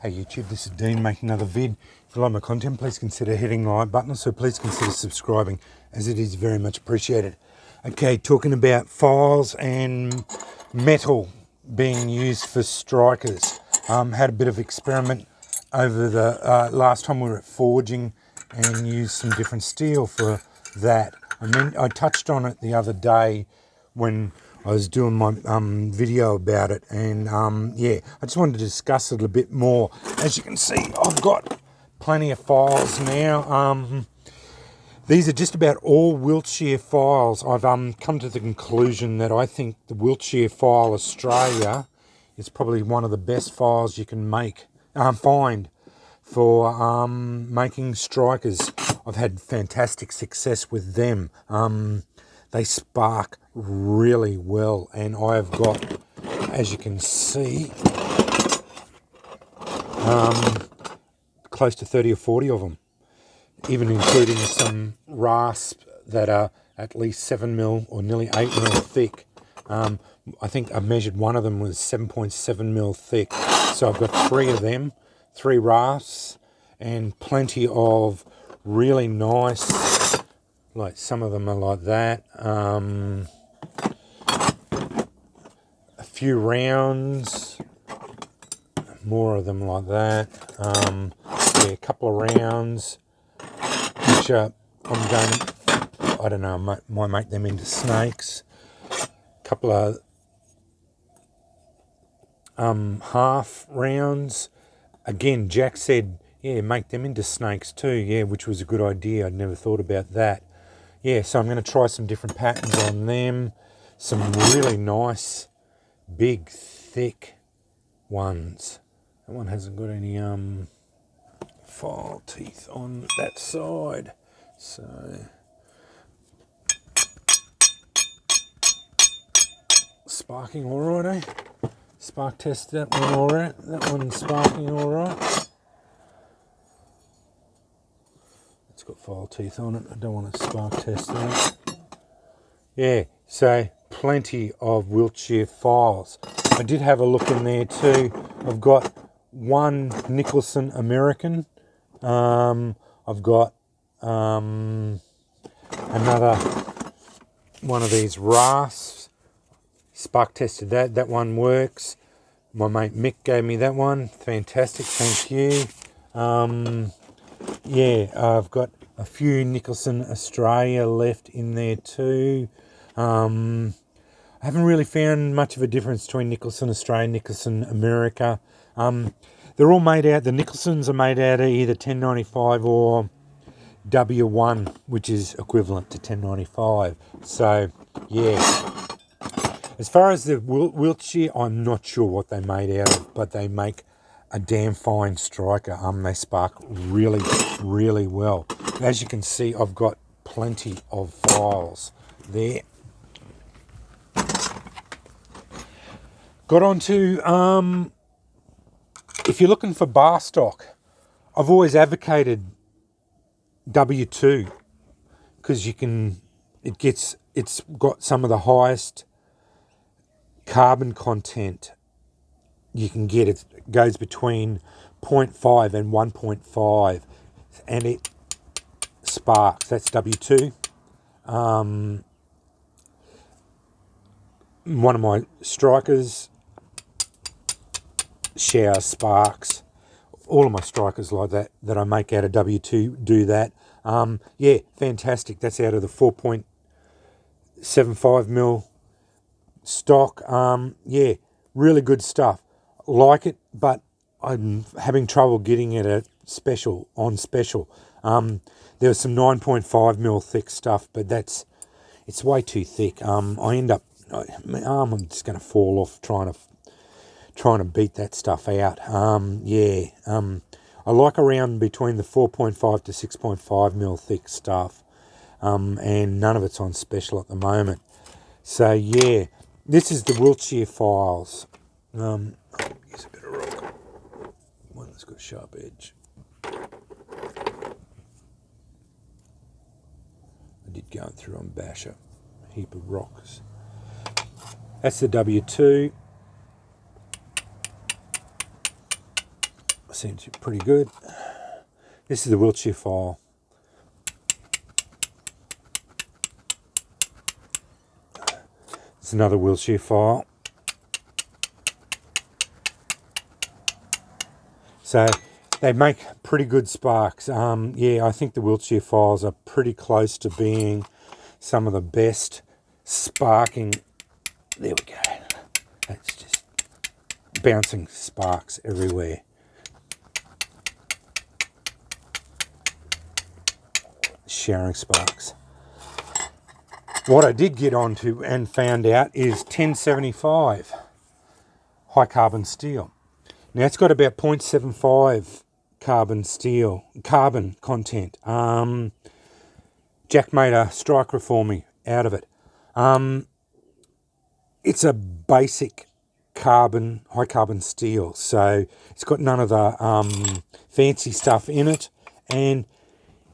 Hey YouTube, this is Dean making another vid. If you like my content, please consider hitting the like button. So please consider subscribing, as it is very much appreciated. Okay, talking about files and metal being used for strikers. Had a bit of experiment over the last time we were at forging and used some different steel for that. I touched on it the other day when I was doing my video about it, and yeah, I just wanted to discuss it a bit more. As you can see, I've got plenty of files now. These are just about all Wiltshire files. I've come to the conclusion that I think the Wiltshire File Australia is probably one of the best files you can find for making strikers. I've had fantastic success with them. They spark really well, and I've got, as you can see, close to 30 or 40 of them, even including some rasp that are at least 7mm or nearly 8mm thick. I think I measured one of them was 7.7mm thick. So I've got 3 of them, 3 rasps, and plenty of really nice, like some of them are like that. A few rounds, more of them like that. Yeah, a couple of rounds, which I'm going, I don't know, might make them into snakes. A couple of half rounds. Again, Jack said, yeah, make them into snakes too. Yeah, which was a good idea. I'd never thought about that. Yeah, so I'm going to try some different patterns on them. Some really nice, big, thick ones. That one hasn't got any file teeth on that side. So sparking all right, eh? Spark test that one all right. That one's sparking all right. It's got file teeth on it. I don't want to spark test that. Yeah, so plenty of Wiltshire files. I did have a look in there too. I've got one Nicholson American. I've got another one of these rasps. Spark tested that. That one works. My mate Mick gave me that one. Fantastic, thank you. Yeah, I've got a few Nicholson Australia left in there too. I haven't really found much of a difference between Nicholson Australia and Nicholson America. They're all made out, the Nicholsons are made out of either 1095 or W1, which is equivalent to 1095. So, yeah. As far as the Wiltshire, I'm not sure what they made out of, but they make a damn fine striker. They spark really, really well. As you can see, I've got plenty of files there. Got on to, if you're looking for bar stock, I've always advocated W2 because it's got some of the highest carbon content you can get. It goes between 0.5 and 1.5, and it sparks. That's W2. One of my strikers, shower sparks. All of my strikers like that I make out of W2 do that. Yeah, fantastic. That's out of the 4.75mm stock. Yeah, really good stuff. Like it, but I'm having trouble getting it at special. There was some 9.5mm thick stuff, but it's way too thick. I end up, my arm, I'm just going to fall off trying to beat that stuff out. Yeah, I like around between the 4.5 to 6.5mm thick stuff, and none of it's on special at the moment. So yeah, this is the Wiltshire Files. I'll use a bit of rock, one that's got a sharp edge. I did go through and bash a heap of rocks. That's the W2. seems pretty good. This is the Wiltshire file. It's another Wiltshire file. So they make pretty good sparks. Yeah, I think the Wiltshire files are pretty close to being some of the best sparking. There we go. That's just bouncing sparks everywhere. Showering sparks. What I did get onto and found out is 1075 high carbon steel. Now it's got about 0.75 carbon content. Jack made a striker for me out of it. It's a basic high carbon steel, so it's got none of the fancy stuff in it, and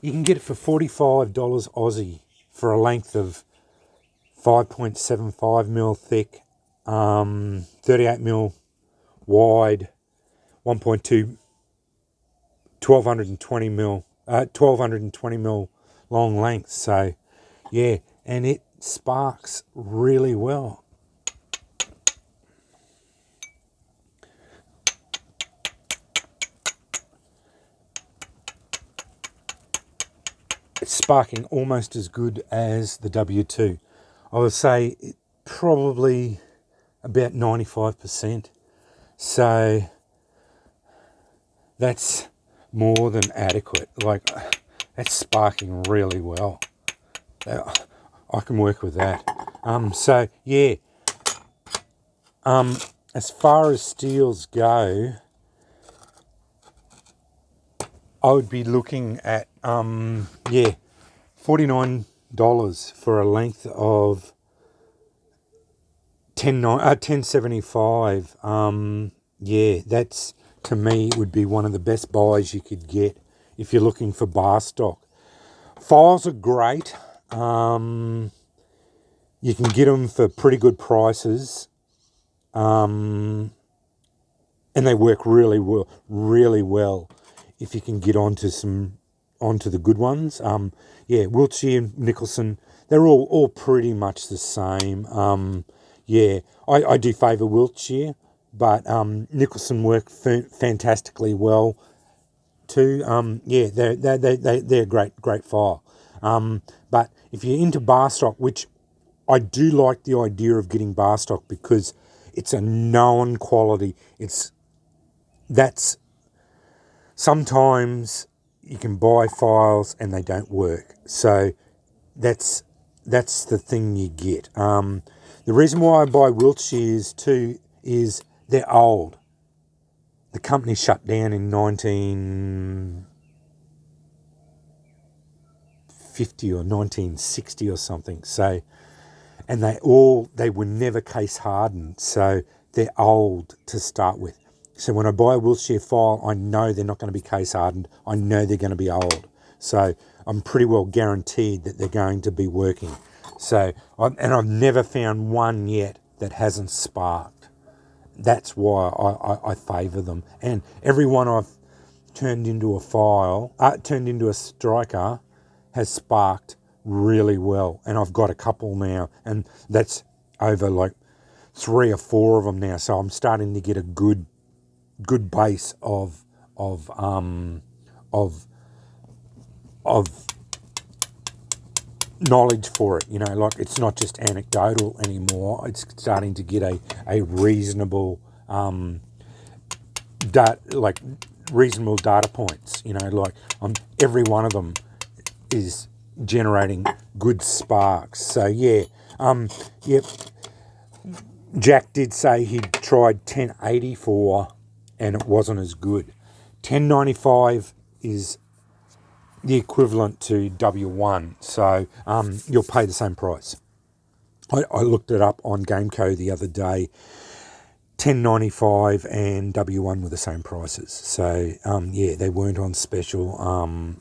you can get it for $45 Aussie for a length of 5.75 mil thick, 38 mil wide, 1220 mil long length. So yeah, and it sparks really well. It's sparking almost as good as the W2. I would say probably about 95%. So that's more than adequate. Like, that's sparking really well. I can work with that. So yeah. As far as steels go, I would be looking at $49 for a length of 1075. Yeah, that's, to me, would be one of the best buys you could get if you're looking for bar stock. Files are great. You can get them for pretty good prices. And they work really well if you can get onto the good ones. Yeah, Wiltshire, Nicholson, they're all pretty much the same. Yeah, I do favour Wiltshire, but Nicholson work fantastically well too. Yeah, they're great file. But if you're into bar stock, which I do like the idea of getting bar stock because it's a known quality. That's sometimes you can buy files and they don't work. So that's the thing you get. The reason why I buy Wiltshires too is they're old. The company shut down in 1950 or 1960 or something. So, and they were never case hardened. So they're old to start with. So when I buy a Wiltshire file, I know they're not going to be case hardened. I know they're going to be old. So I'm pretty well guaranteed that they're going to be working. So, and I've never found one yet that hasn't sparked. That's why I favour them. And every one I've turned into a striker, has sparked really well. And I've got a couple now, and that's over like 3 or 4 of them now. So I'm starting to get a good base of knowledge for it. You know, like it's not just anecdotal anymore. It's starting to get a reasonable reasonable data points. You know, like every one of them is generating good sparks. So yeah, yep. Jack did say he'd tried 1084 and it wasn't as good. 1095 is the equivalent to W1, so you'll pay the same price. I looked it up on Gameco the other day. 1095 and W1 were the same prices. So yeah, they weren't on special.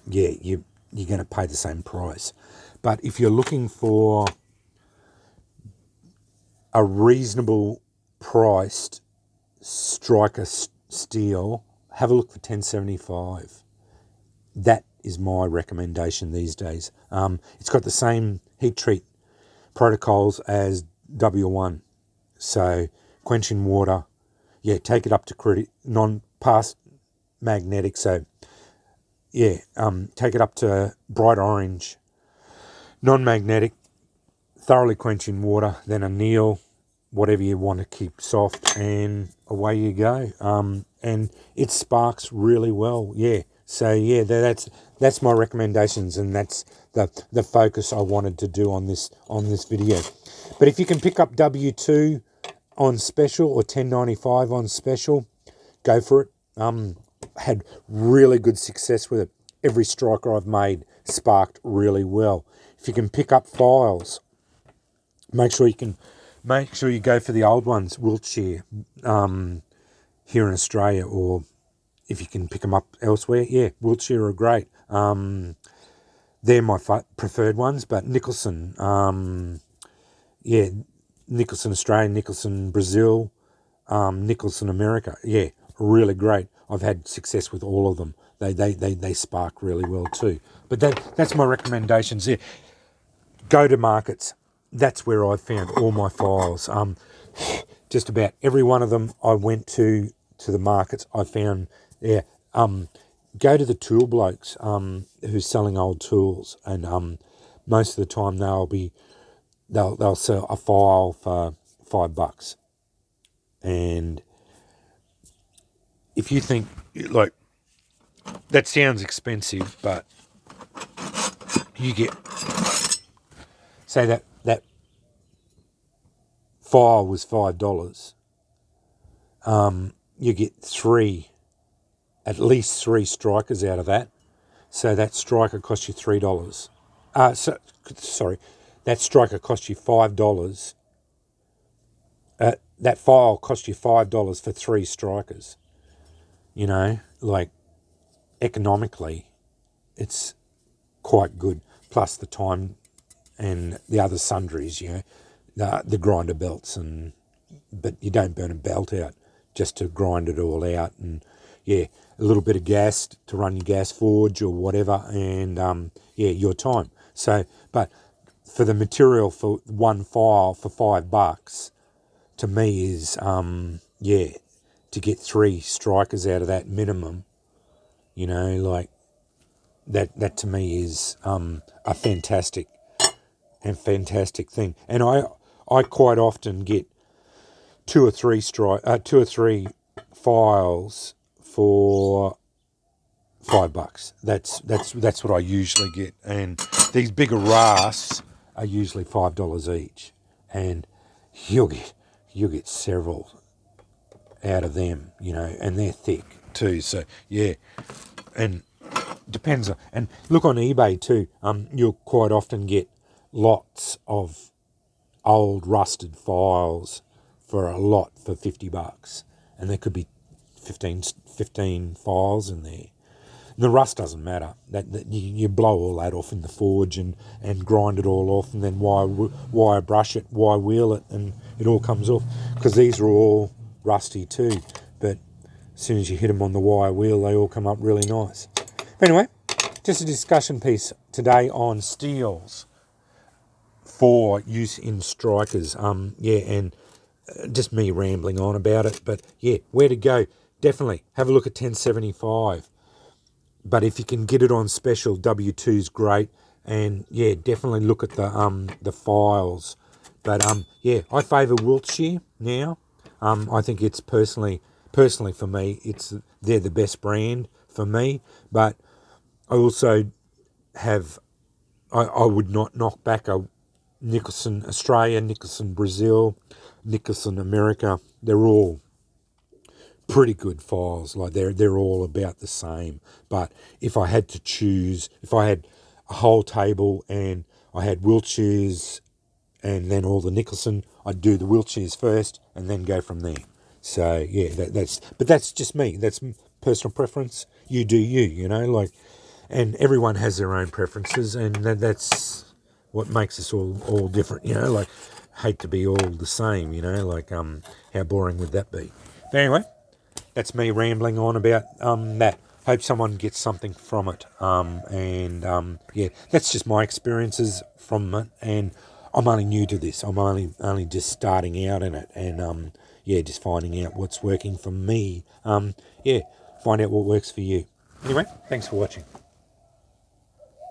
Yeah, you're going to pay the same price. But if you're looking for a reasonable priced striker steel, have a look for 1075. That is my recommendation these days. It's got the same heat treat protocols as W1. So quenching water, yeah, take it up to past magnetic. So yeah, take it up to bright orange, non-magnetic, thoroughly quenching water, then anneal, whatever you want to keep soft, and away you go. And it sparks really well. Yeah. So yeah, that's my recommendations, and that's the focus I wanted to do on this video. But if you can pick up W2 on special or 1095 on special, go for it. Had really good success with it. Every striker I've made sparked really well. If you can pick up files, make sure you go for the old ones, Wiltshire, here in Australia, or if you can pick them up elsewhere, yeah, Wiltshire are great. They're my preferred ones, but Nicholson, yeah, Nicholson Australia, Nicholson Brazil, Nicholson America, yeah, really great. I've had success with all of them. They spark really well too. But that's my recommendations there. Go to markets. That's where I found all my files. Just about every one of them I went to the markets. I found, yeah. Go to the tool blokes who's selling old tools, and most of the time they'll sell a file for $5. And if you think like that sounds expensive, but you get, say that file was $5, you get at least three strikers out of that. So that striker costs you $3. Sorry, that striker costs you $5. That file costs you $5 for three strikers. You know, like economically, it's quite good. Plus the time and the other sundries, you know, the grinder belts, but you don't burn a belt out just to grind it all out, and yeah, a little bit of gas to run your gas forge or whatever, and yeah, your time. So, but for the material for one file for $5, to me is yeah, to get three strikers out of that minimum, you know, like that to me is a fantastic thing. And I quite often get two or three files for $5. That's what I usually get. And these bigger rasps are usually $5 each, and you'll get several out of them, you know, and they're thick too. So yeah, and depends on, and look on eBay too. You'll quite often get lots of old rusted files for a lot for $50, and there could be 15 files in there. The rust doesn't matter. That you blow all that off in the forge and grind it all off, and then wire brush it, wire wheel it, and it all comes off. Because these are all rusty too, but as soon as you hit them on the wire wheel, they all come up really nice. But anyway, just a discussion piece today on steels for use in strikers. Yeah, and just me rambling on about it, but yeah, where to go? Definitely have a look at 1075. But if you can get it on special, W2 is great, and yeah, definitely look at the files. But yeah, I favour Wiltshire now. I think it's personally for me, they're the best brand for me. But I also I would not knock back a Nicholson Australia, Nicholson Brazil, Nicholson America. They're all pretty good files. Like they're all about the same. But if I had to choose, if I had a whole table and I had Wiltshires and then all the Nicholson, I'd do the Wiltshires first and then go from there. So yeah, that's just me. That's personal preference. You do you, you know, like, and everyone has their own preferences, and that's what makes us all different, you know. Like, hate to be all the same, you know. Like, how boring would that be? But anyway, that's me rambling on about that. Hope someone gets something from it. Yeah, that's just my experiences from it. And I'm only new to this. I'm only just starting out in it. And yeah, just finding out what's working for me. Yeah, find out what works for you. Anyway, thanks for watching.